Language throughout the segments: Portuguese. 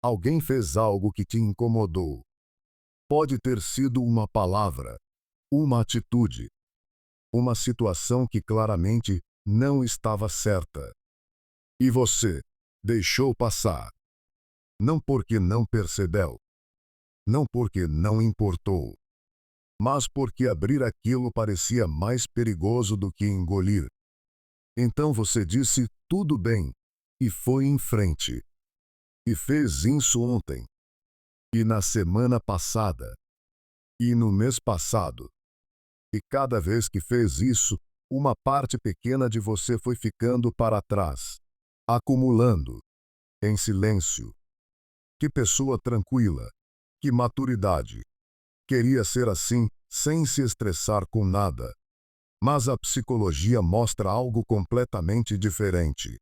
Alguém fez algo que te incomodou. Pode ter sido uma palavra, uma atitude, uma situação que claramente não estava certa. E você deixou passar. Não porque não percebeu, não porque não importou, mas porque abrir aquilo parecia mais perigoso do que engolir. Então você disse tudo bem e foi em frente. E fez isso ontem, e na semana passada, e no mês passado. E cada vez que fez isso, uma parte pequena de você foi ficando para trás, acumulando, em silêncio. Que pessoa tranquila, que maturidade. Queria ser assim, sem se estressar com nada. Mas a psicologia mostra algo completamente diferente.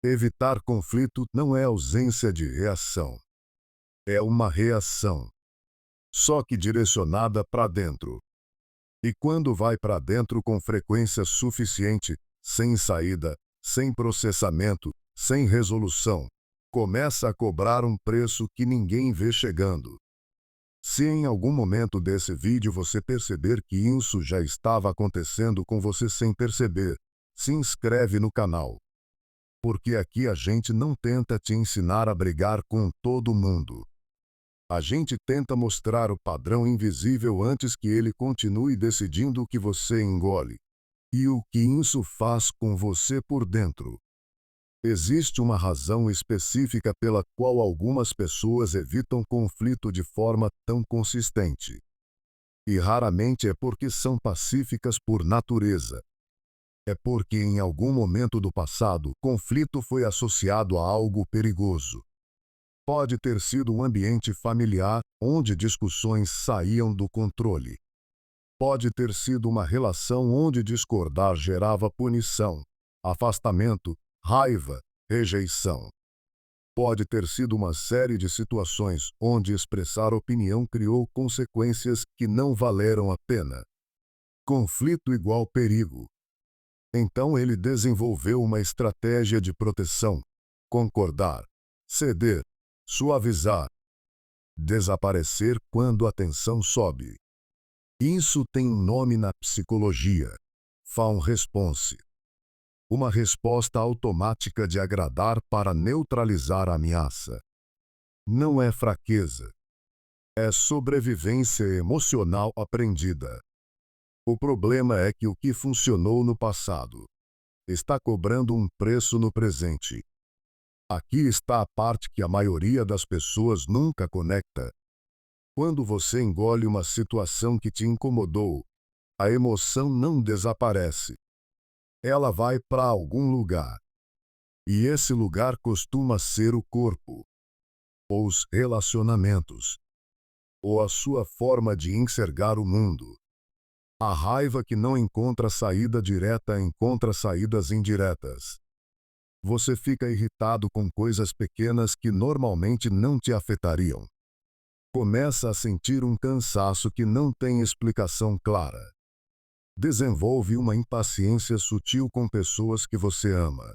Evitar conflito não é ausência de reação. É uma reação, só que direcionada para dentro. E quando vai para dentro com frequência suficiente, sem saída, sem processamento, sem resolução, começa a cobrar um preço que ninguém vê chegando. Se em algum momento desse vídeo você perceber que isso já estava acontecendo com você sem perceber, se inscreve no canal. Porque aqui a gente não tenta te ensinar a brigar com todo mundo. A gente tenta mostrar o padrão invisível antes que ele continue decidindo o que você engole. E o que isso faz com você por dentro. Existe uma razão específica pela qual algumas pessoas evitam conflito de forma tão consistente. E raramente é porque são pacíficas por natureza. É porque em algum momento do passado, conflito foi associado a algo perigoso. Pode ter sido um ambiente familiar onde discussões saíam do controle. Pode ter sido uma relação onde discordar gerava punição, afastamento, raiva, rejeição. Pode ter sido uma série de situações onde expressar opinião criou consequências que não valeram a pena. Conflito igual perigo. Então ele desenvolveu uma estratégia de proteção: concordar, ceder, suavizar, desaparecer quando a tensão sobe. Isso tem um nome na psicologia: fawn response. Uma resposta automática de agradar para neutralizar a ameaça. Não é fraqueza. É sobrevivência emocional aprendida. O problema é que o que funcionou no passado está cobrando um preço no presente. Aqui está a parte que a maioria das pessoas nunca conecta. Quando você engole uma situação que te incomodou, a emoção não desaparece. Ela vai para algum lugar. E esse lugar costuma ser o corpo, ou os relacionamentos, ou a sua forma de enxergar o mundo. A raiva que não encontra saída direta encontra saídas indiretas. Você fica irritado com coisas pequenas que normalmente não te afetariam. Começa a sentir um cansaço que não tem explicação clara. Desenvolve uma impaciência sutil com pessoas que você ama.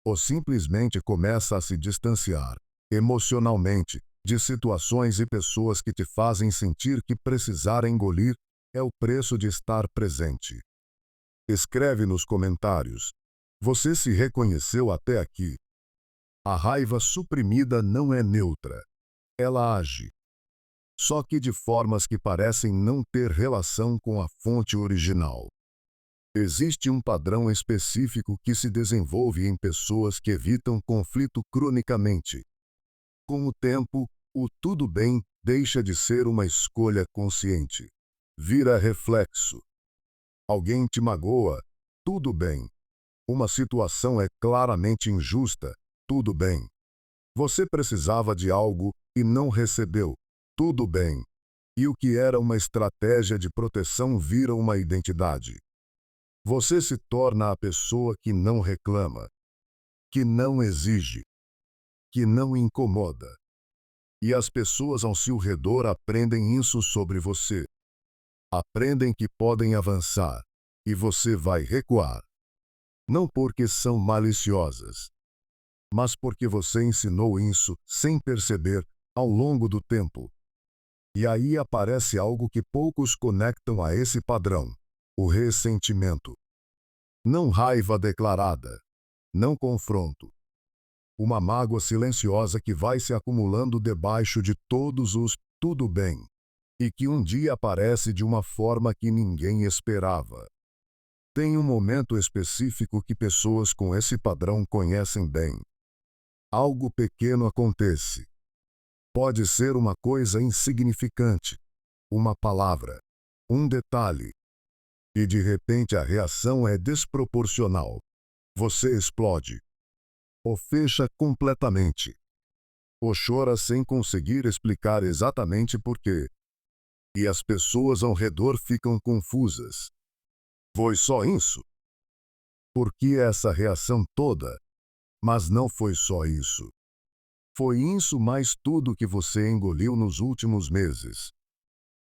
Ou simplesmente começa a se distanciar, emocionalmente, de situações e pessoas que te fazem sentir que precisar engolir é o preço de estar presente. Escreve nos comentários: você se reconheceu até aqui? A raiva suprimida não é neutra. Ela age, só que de formas que parecem não ter relação com a fonte original. Existe um padrão específico que se desenvolve em pessoas que evitam conflito cronicamente. Com o tempo, o tudo bem deixa de ser uma escolha consciente. Vira reflexo. Alguém te magoa, tudo bem. Uma situação é claramente injusta, tudo bem. Você precisava de algo e não recebeu, tudo bem. E o que era uma estratégia de proteção vira uma identidade. Você se torna a pessoa que não reclama, que não exige, que não incomoda. E as pessoas ao seu redor aprendem isso sobre você. Aprendem que podem avançar, e você vai recuar. Não porque são maliciosas, mas porque você ensinou isso sem perceber ao longo do tempo. E aí aparece algo que poucos conectam a esse padrão: o ressentimento. Não raiva declarada, não confronto. Uma mágoa silenciosa que vai se acumulando debaixo de todos os tudo bem, e que um dia aparece de uma forma que ninguém esperava. Tem um momento específico que pessoas com esse padrão conhecem bem. Algo pequeno acontece. Pode ser uma coisa insignificante, uma palavra, um detalhe. E de repente a reação é desproporcional. Você explode. Ou fecha completamente. Ou chora sem conseguir explicar exatamente por quê. E as pessoas ao redor ficam confusas. Foi só isso? Por que essa reação toda? Mas não foi só isso. Foi isso mais tudo que você engoliu nos últimos meses.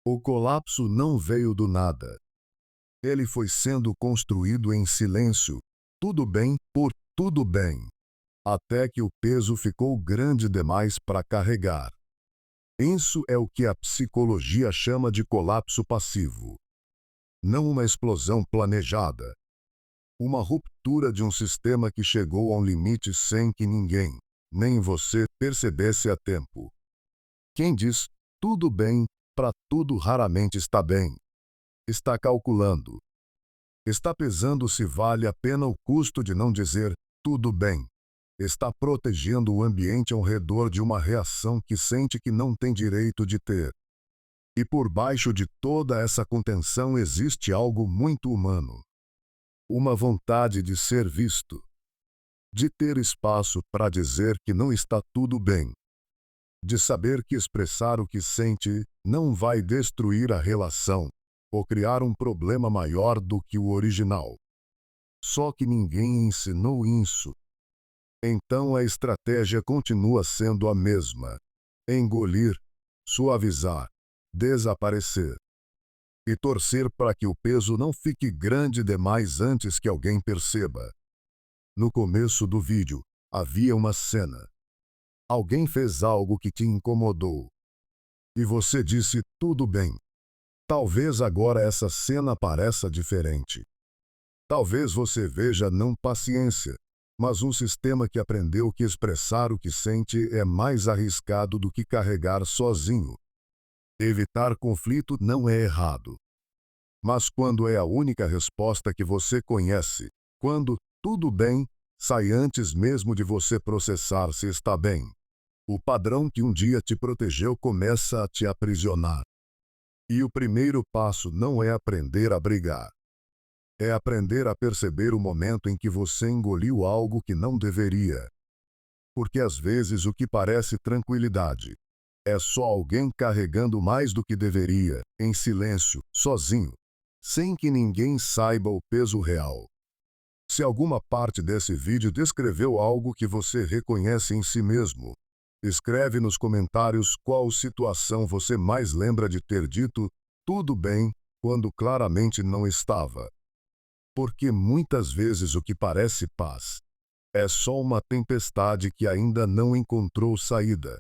O colapso não veio do nada. Ele foi sendo construído em silêncio, tudo bem por tudo bem, até que o peso ficou grande demais para carregar. Isso é o que a psicologia chama de colapso passivo. Não uma explosão planejada. Uma ruptura de um sistema que chegou a um limite sem que ninguém, nem você, percebesse a tempo. Quem diz tudo bem para tudo raramente está bem. Está calculando. Está pesando se vale a pena o custo de não dizer tudo bem. Está protegendo o ambiente ao redor de uma reação que sente que não tem direito de ter. E por baixo de toda essa contenção existe algo muito humano. Uma vontade de ser visto. De ter espaço para dizer que não está tudo bem. De saber que expressar o que sente não vai destruir a relação ou criar um problema maior do que o original. Só que ninguém ensinou isso. Então a estratégia continua sendo a mesma: engolir, suavizar, desaparecer. E torcer para que o peso não fique grande demais antes que alguém perceba. No começo do vídeo, havia uma cena. Alguém fez algo que te incomodou. E você disse tudo bem. Talvez agora essa cena pareça diferente. Talvez você veja não paciência, mas um sistema que aprendeu que expressar o que sente é mais arriscado do que carregar sozinho. Evitar conflito não é errado. Mas quando é a única resposta que você conhece, quando tudo bem sai antes mesmo de você processar se está bem, o padrão que um dia te protegeu começa a te aprisionar. E o primeiro passo não é aprender a brigar. É aprender a perceber o momento em que você engoliu algo que não deveria. Porque às vezes o que parece tranquilidade é só alguém carregando mais do que deveria, em silêncio, sozinho, sem que ninguém saiba o peso real. Se alguma parte desse vídeo descreveu algo que você reconhece em si mesmo, escreve nos comentários qual situação você mais lembra de ter dito tudo bem quando claramente não estava. Porque muitas vezes o que parece paz é só uma tempestade que ainda não encontrou saída.